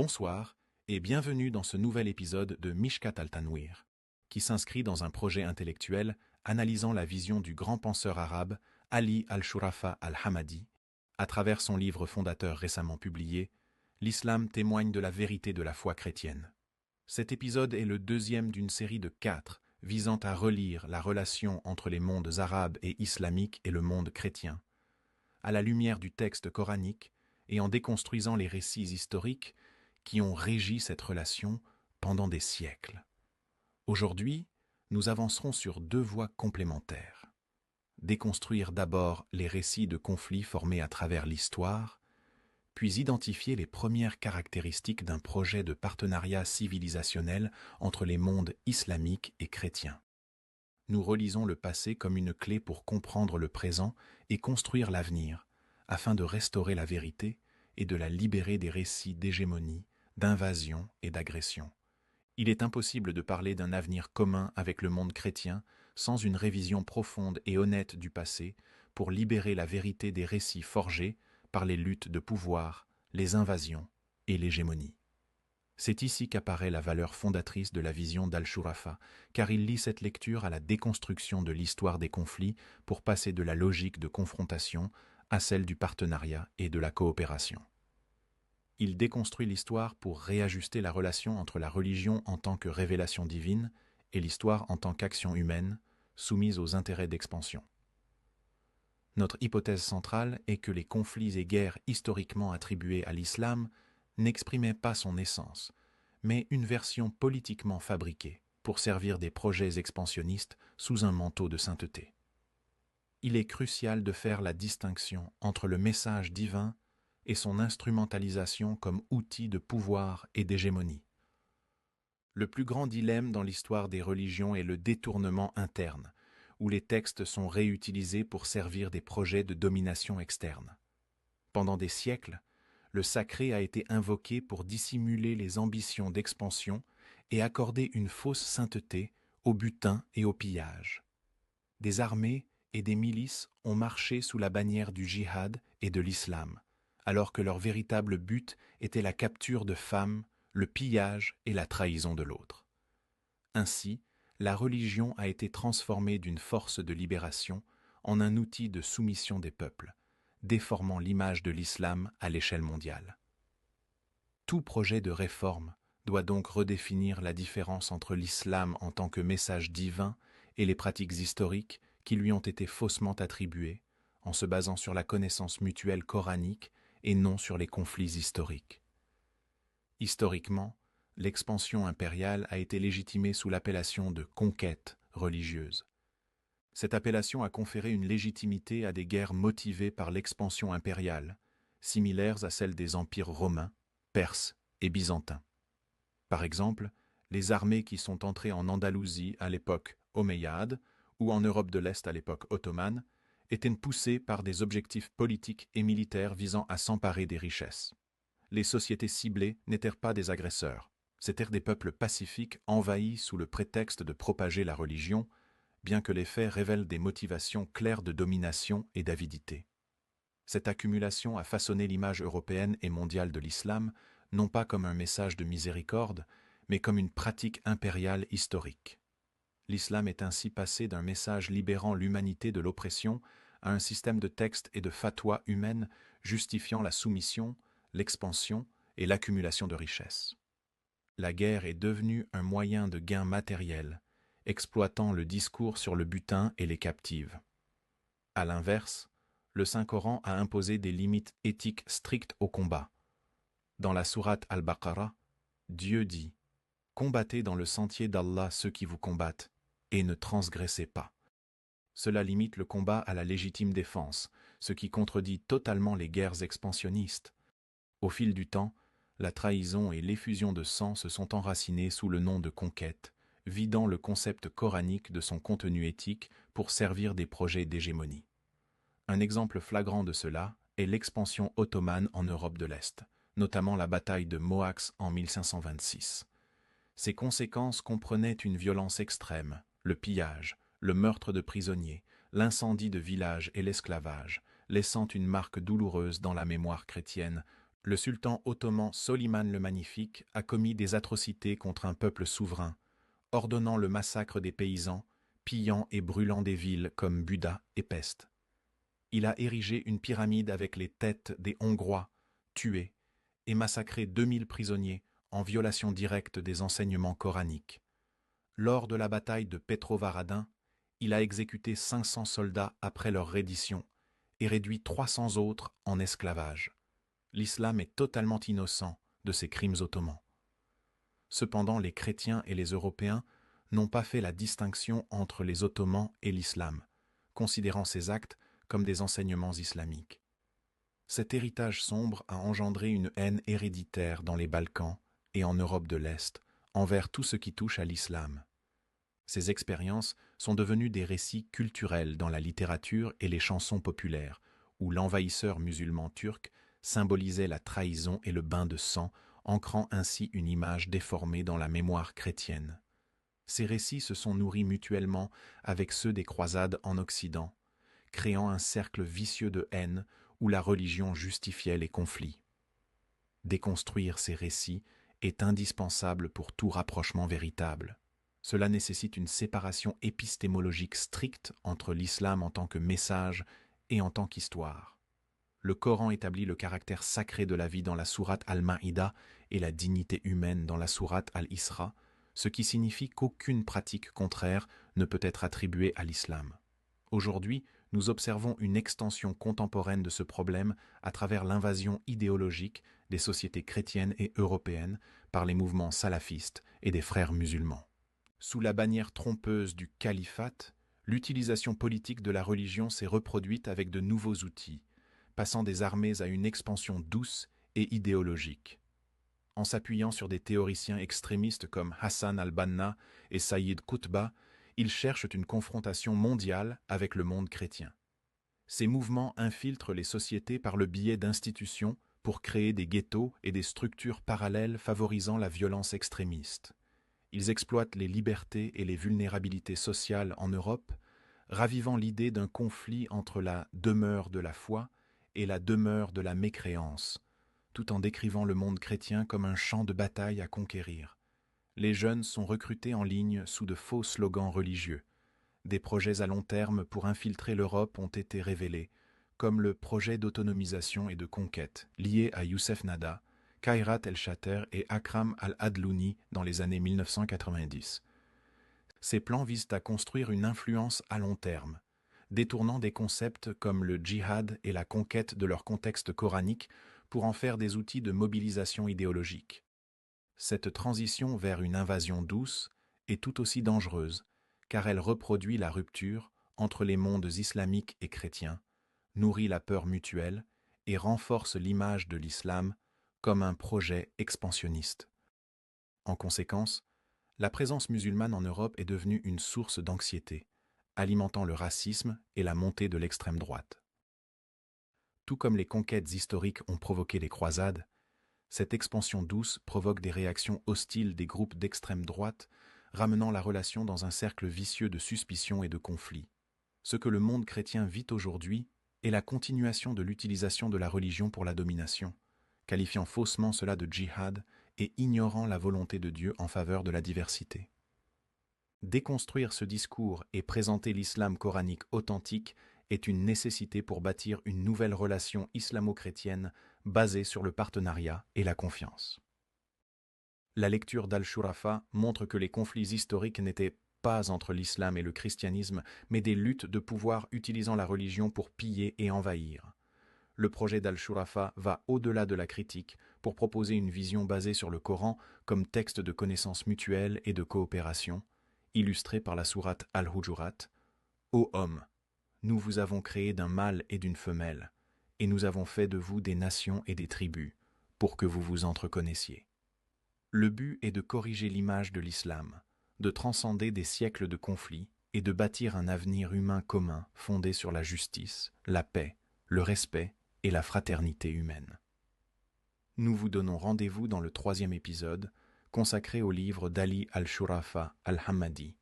Bonsoir et bienvenue dans ce nouvel épisode de Mishkat al-Tanwir, qui s'inscrit dans un projet intellectuel analysant la vision du grand penseur arabe Ali al-Shurafa al-Hamadi. À travers son livre fondateur récemment publié, L'islam témoigne de la vérité de la foi chrétienne. Cet épisode est le deuxième d'une série de 4 visant à relire la relation entre les mondes arabes et islamiques et le monde chrétien, à la lumière du texte coranique et en déconstruisant les récits historiques qui ont régi cette relation pendant des siècles. Aujourd'hui, nous avancerons sur 2 voies complémentaires. Déconstruire d'abord les récits de conflits formés à travers l'histoire, puis identifier les premières caractéristiques d'un projet de partenariat civilisationnel entre les mondes islamiques et chrétiens. Nous relisons le passé comme une clé pour comprendre le présent et construire l'avenir, afin de restaurer la vérité et de la libérer des récits d'hégémonie, d'invasion et d'agression. Il est impossible de parler d'un avenir commun avec le monde chrétien sans une révision profonde et honnête du passé pour libérer la vérité des récits forgés par les luttes de pouvoir, les invasions et l'hégémonie. C'est ici qu'apparaît la valeur fondatrice de la vision d'Al-Shurafa, car il lie cette lecture à la déconstruction de l'histoire des conflits pour passer de la logique de confrontation à celle du partenariat et de la coopération. Il déconstruit l'histoire pour réajuster la relation entre la religion en tant que révélation divine et l'histoire en tant qu'action humaine, soumise aux intérêts d'expansion. Notre hypothèse centrale est que les conflits et guerres historiquement attribués à l'islam n'exprimaient pas son essence, mais une version politiquement fabriquée pour servir des projets expansionnistes sous un manteau de sainteté. Il est crucial de faire la distinction entre le message divin et son instrumentalisation comme outil de pouvoir et d'hégémonie. Le plus grand dilemme dans l'histoire des religions est le détournement interne, où les textes sont réutilisés pour servir des projets de domination externe. Pendant des siècles, le sacré a été invoqué pour dissimuler les ambitions d'expansion et accorder une fausse sainteté au butin et au pillage. Des armées et des milices ont marché sous la bannière du djihad et de l'islam, alors que leur véritable but était la capture de femmes, le pillage et la trahison de l'autre. Ainsi, la religion a été transformée d'une force de libération en un outil de soumission des peuples, déformant l'image de l'islam à l'échelle mondiale. Tout projet de réforme doit donc redéfinir la différence entre l'islam en tant que message divin et les pratiques historiques qui lui ont été faussement attribuées, en se basant sur la connaissance mutuelle coranique et non sur les conflits historiques. Historiquement, l'expansion impériale a été légitimée sous l'appellation de conquête religieuse. Cette appellation a conféré une légitimité à des guerres motivées par l'expansion impériale, similaires à celles des empires romains, perses et byzantins. Par exemple, les armées qui sont entrées en Andalousie à l'époque omeyyade ou en Europe de l'Est à l'époque ottomane étaient poussées par des objectifs politiques et militaires visant à s'emparer des richesses. Les sociétés ciblées n'étaient pas des agresseurs, c'étaient des peuples pacifiques envahis sous le prétexte de propager la religion, bien que les faits révèlent des motivations claires de domination et d'avidité. Cette accumulation a façonné l'image européenne et mondiale de l'islam, non pas comme un message de miséricorde, mais comme une pratique impériale historique. L'islam est ainsi passé d'un message libérant l'humanité de l'oppression à un système de textes et de fatwas humaines justifiant la soumission, l'expansion et l'accumulation de richesses. La guerre est devenue un moyen de gain matériel, exploitant le discours sur le butin et les captives. À l'inverse, le Saint-Coran a imposé des limites éthiques strictes au combat. Dans la sourate Al-Baqarah, Dieu dit « Combattez dans le sentier d'Allah ceux qui vous combattent, et ne transgressez pas. » Cela limite le combat à la légitime défense, ce qui contredit totalement les guerres expansionnistes. Au fil du temps, la trahison et l'effusion de sang se sont enracinées sous le nom de conquête, vidant le concept coranique de son contenu éthique pour servir des projets d'hégémonie. Un exemple flagrant de cela est l'expansion ottomane en Europe de l'Est, notamment la bataille de Mohacs en 1526. Ses conséquences comprenaient une violence extrême, le pillage, le meurtre de prisonniers, l'incendie de villages et l'esclavage, laissant une marque douloureuse dans la mémoire chrétienne le sultan ottoman Soliman le Magnifique a commis des atrocités contre un peuple souverain, ordonnant le massacre des paysans, pillant et brûlant des villes comme Buda et Pest. Il a érigé une pyramide avec les têtes des Hongrois, tués, et massacré 2000 prisonniers en violation directe des enseignements coraniques. Lors de la bataille de Petrovaradin, il a exécuté 500 soldats après leur reddition et réduit 300 autres en esclavage. L'islam est totalement innocent de ces crimes ottomans. Cependant, les chrétiens et les Européens n'ont pas fait la distinction entre les Ottomans et l'islam, considérant ces actes comme des enseignements islamiques. Cet héritage sombre a engendré une haine héréditaire dans les Balkans et en Europe de l'Est envers tout ce qui touche à l'islam. Ces expériences sont devenues des récits culturels dans la littérature et les chansons populaires, où l'envahisseur musulman turc symbolisait la trahison et le bain de sang, ancrant ainsi une image déformée dans la mémoire chrétienne. Ces récits se sont nourris mutuellement avec ceux des croisades en Occident, créant un cercle vicieux de haine où la religion justifiait les conflits. Déconstruire ces récits est indispensable pour tout rapprochement véritable. Cela nécessite une séparation épistémologique stricte entre l'islam en tant que message et en tant qu'histoire. Le Coran établit le caractère sacré de la vie dans la sourate Al-Maïda et la dignité humaine dans la sourate Al-Isra, ce qui signifie qu'aucune pratique contraire ne peut être attribuée à l'islam. Aujourd'hui, nous observons une extension contemporaine de ce problème à travers l'invasion idéologique des sociétés chrétiennes et européennes par les mouvements salafistes et des frères musulmans. Sous la bannière trompeuse du califat, l'utilisation politique de la religion s'est reproduite avec de nouveaux outils, passant des armées à une expansion douce et idéologique. En s'appuyant sur des théoriciens extrémistes comme Hassan al-Banna et Sayyid Qutb, ils cherchent une confrontation mondiale avec le monde chrétien. Ces mouvements infiltrent les sociétés par le biais d'institutions pour créer des ghettos et des structures parallèles favorisant la violence extrémiste. Ils exploitent les libertés et les vulnérabilités sociales en Europe, ravivant l'idée d'un conflit entre la demeure de la foi et la demeure de la mécréance, tout en décrivant le monde chrétien comme un champ de bataille à conquérir. Les jeunes sont recrutés en ligne sous de faux slogans religieux. Des projets à long terme pour infiltrer l'Europe ont été révélés, comme le projet d'autonomisation et de conquête lié à Youssef Nada, Khairat el-Shater et Akram al-Adlouni dans les années 1990. Ces plans visent à construire une influence à long terme, détournant des concepts comme le djihad et la conquête de leur contexte coranique pour en faire des outils de mobilisation idéologique. Cette transition vers une invasion douce est tout aussi dangereuse, car elle reproduit la rupture entre les mondes islamiques et chrétiens, nourrit la peur mutuelle et renforce l'image de l'islam comme un projet expansionniste. En conséquence, la présence musulmane en Europe est devenue une source d'anxiété, alimentant le racisme et la montée de l'extrême droite. Tout comme les conquêtes historiques ont provoqué les croisades, cette expansion douce provoque des réactions hostiles des groupes d'extrême droite, ramenant la relation dans un cercle vicieux de suspicion et de conflits. Ce que le monde chrétien vit aujourd'hui est la continuation de l'utilisation de la religion pour la domination, qualifiant faussement cela de djihad et ignorant la volonté de Dieu en faveur de la diversité. Déconstruire ce discours et présenter l'islam coranique authentique est une nécessité pour bâtir une nouvelle relation islamo-chrétienne basée sur le partenariat et la confiance. La lecture d'Al-Shurafa montre que les conflits historiques n'étaient pas entre l'islam et le christianisme, mais des luttes de pouvoir utilisant la religion pour piller et envahir. Le projet d'Al-Shurafa va au-delà de la critique pour proposer une vision basée sur le Coran comme texte de connaissance mutuelle et de coopération, illustré par la sourate Al-Hujurat. Ô homme, nous vous avons créé d'un mâle et d'une femelle, et nous avons fait de vous des nations et des tribus, pour que vous vous entreconnaissiez. Le but est de corriger l'image de l'islam, de transcender des siècles de conflits et de bâtir un avenir humain commun fondé sur la justice, la paix, le respect et la fraternité humaine. Nous vous donnons rendez-vous dans le 3e épisode, consacré au livre d'Ali al-Shurafa al-Hammadi,